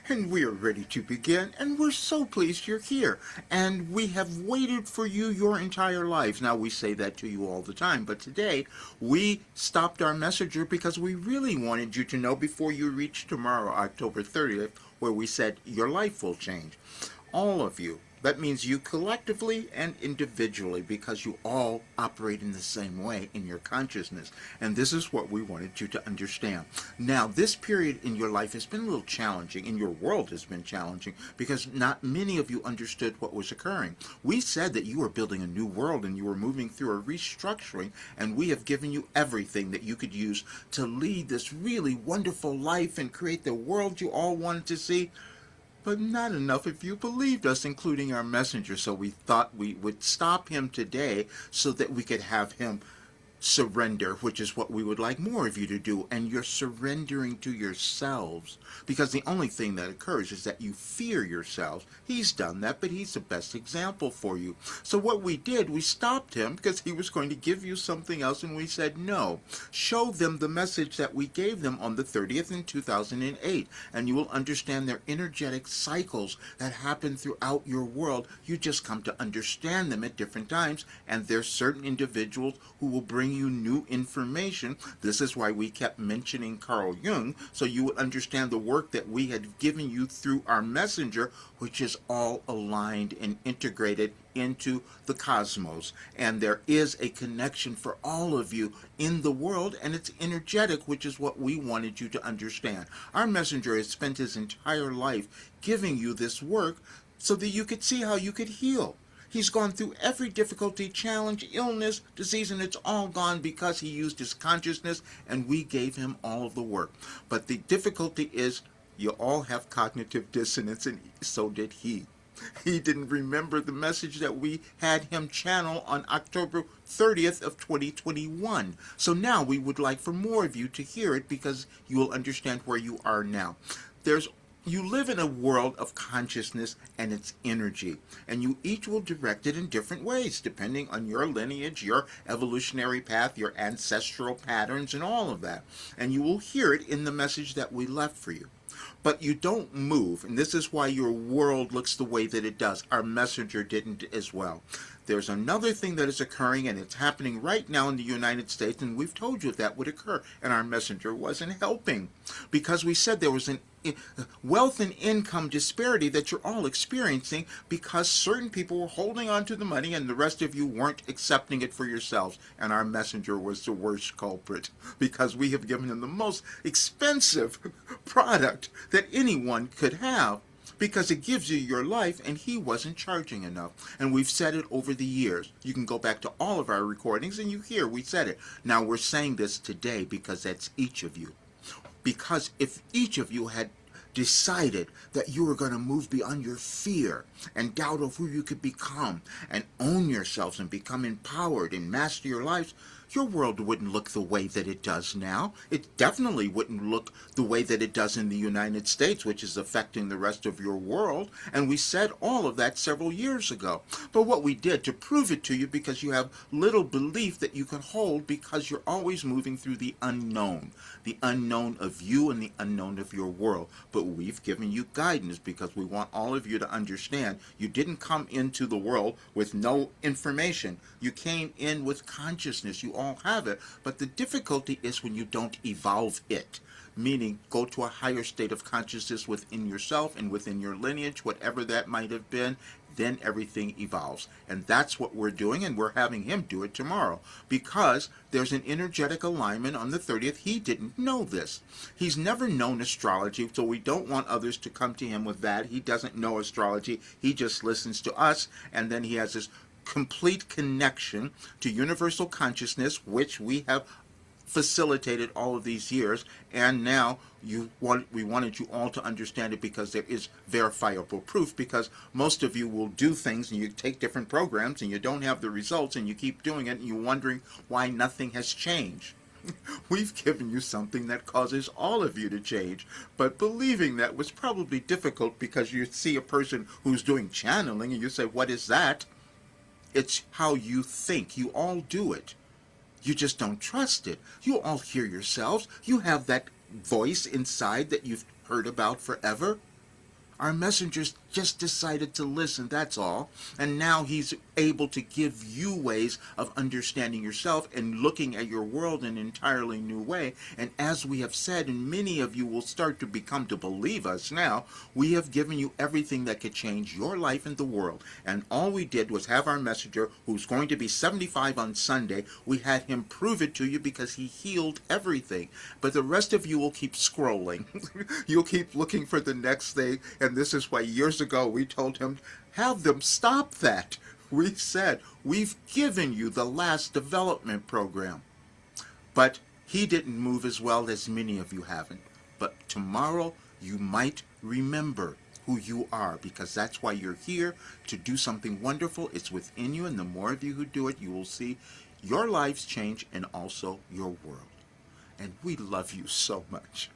And we are ready to begin, and we're so pleased you're here. And we have waited for you your entire lives. Now, we say that to you all the time, but today we stopped our messenger because we really wanted you to know before you reach tomorrow, October 30th, where we said your life will change. All of you. That means you collectively and individually, because you all operate in the same way in your consciousness. And this is what we wanted you to understand. Now, this period in your life has been a little challenging, and your world has been challenging, because not many of you understood what was occurring. We said that you were building a new world and you were moving through a restructuring, and we have given you everything that you could use to lead this really wonderful life and create the world you all wanted to see. But not enough if you believed us, including our messenger. So we thought we would stop him today so that we could have him surrender, which is what we would like more of you to do. And you're surrendering to yourselves, because the only thing that occurs is that you fear yourselves. He's done that, but he's the best example for you. So what we did, we stopped him because he was going to give you something else, and we said no. Show them the message that we gave them on the 30th in 2008, and you will understand their energetic cycles that happen throughout your world. You just come to understand them at different times, and there's certain individuals who will bring you new information. This is why we kept mentioning Carl Jung, so you would understand the work that we had given you through our messenger, which is all aligned and integrated into the cosmos. And there is a connection for all of you in the world, and it's energetic, which is what we wanted you to understand. Our messenger has spent his entire life giving you this work so that you could see how you could heal. He's gone through every difficulty, challenge, illness, disease, and it's all gone because he used his consciousness, and we gave him all of the work. But the difficulty is you all have cognitive dissonance, and so did he. He didn't remember the message that we had him channel on October 30th of 2021. So now we would like for more of you to hear it, because you will understand where you are now. You live in a world of consciousness and its energy, and you each will direct it in different ways, depending on your lineage, your evolutionary path, your ancestral patterns, and all of that. And you will hear it in the message that we left for you. But you don't move, and this is why your world looks the way that it does. Our messenger didn't as well. There's another thing that is occurring, and it's happening right now in the United States, and we've told you that would occur, and our messenger wasn't helping, because we said there was an wealth and income disparity that you're all experiencing because certain people were holding on to the money and the rest of you weren't accepting it for yourselves. And our messenger was the worst culprit, because we have given him the most expensive product that anyone could have, because it gives you your life, and he wasn't charging enough. And we've said it over the years. You can go back to all of our recordings and you hear we said it. Now we're saying this today because that's each of you. Because if each of you had decided that you were going to move beyond your fear and doubt of who you could become and own yourselves and become empowered and master your lives, your world wouldn't look the way that it does now. It definitely wouldn't look the way that it does in the United States, which is affecting the rest of your world. And we said all of that several years ago. But what we did to prove it to you, because you have little belief that you can hold, because you're always moving through the unknown of you and the unknown of your world. But we've given you guidance because we want all of you to understand you didn't come into the world with no information. You came in with consciousness. You all have it, but the difficulty is when you don't evolve it, meaning go to a higher state of consciousness within yourself and within your lineage, whatever that might have been. Then everything evolves. And that's what we're doing, and we're having him do it tomorrow, because there's an energetic alignment on the 30th. He didn't know this. He's never known astrology, so we don't want others to come to him with that. He doesn't know astrology. He just listens to us, and then he has this complete connection to universal consciousness, which we have facilitated all of these years, and now we wanted you all to understand it, because there is verifiable proof, because most of you will do things and you take different programs and you don't have the results and you keep doing it and you're wondering why nothing has changed. We've given you something that causes all of you to change, but believing that was probably difficult, because you see a person who's doing channeling and you say, what is that? It's how you think. You all do it. You just don't trust it. You all hear yourselves. You have that voice inside that you've heard about forever. Our messengers just decided to listen, that's all. And now he's able to give you ways of understanding yourself and looking at your world in an entirely new way. And as we have said, and many of you will start to become to believe us now, we have given you everything that could change your life and the world. And all we did was have our messenger, who's going to be 75 on Sunday, we had him prove it to you because he healed everything. But the rest of you will keep scrolling. You'll keep looking for the next thing. And this is why years ago we told him, have them stop that. We said, we've given you the last development program. But he didn't move as well as many of you haven't. But tomorrow you might remember who you are, because that's why you're here, to do something wonderful. It's within you, and the more of you who do it, you will see your lives change and also your world. And we love you so much.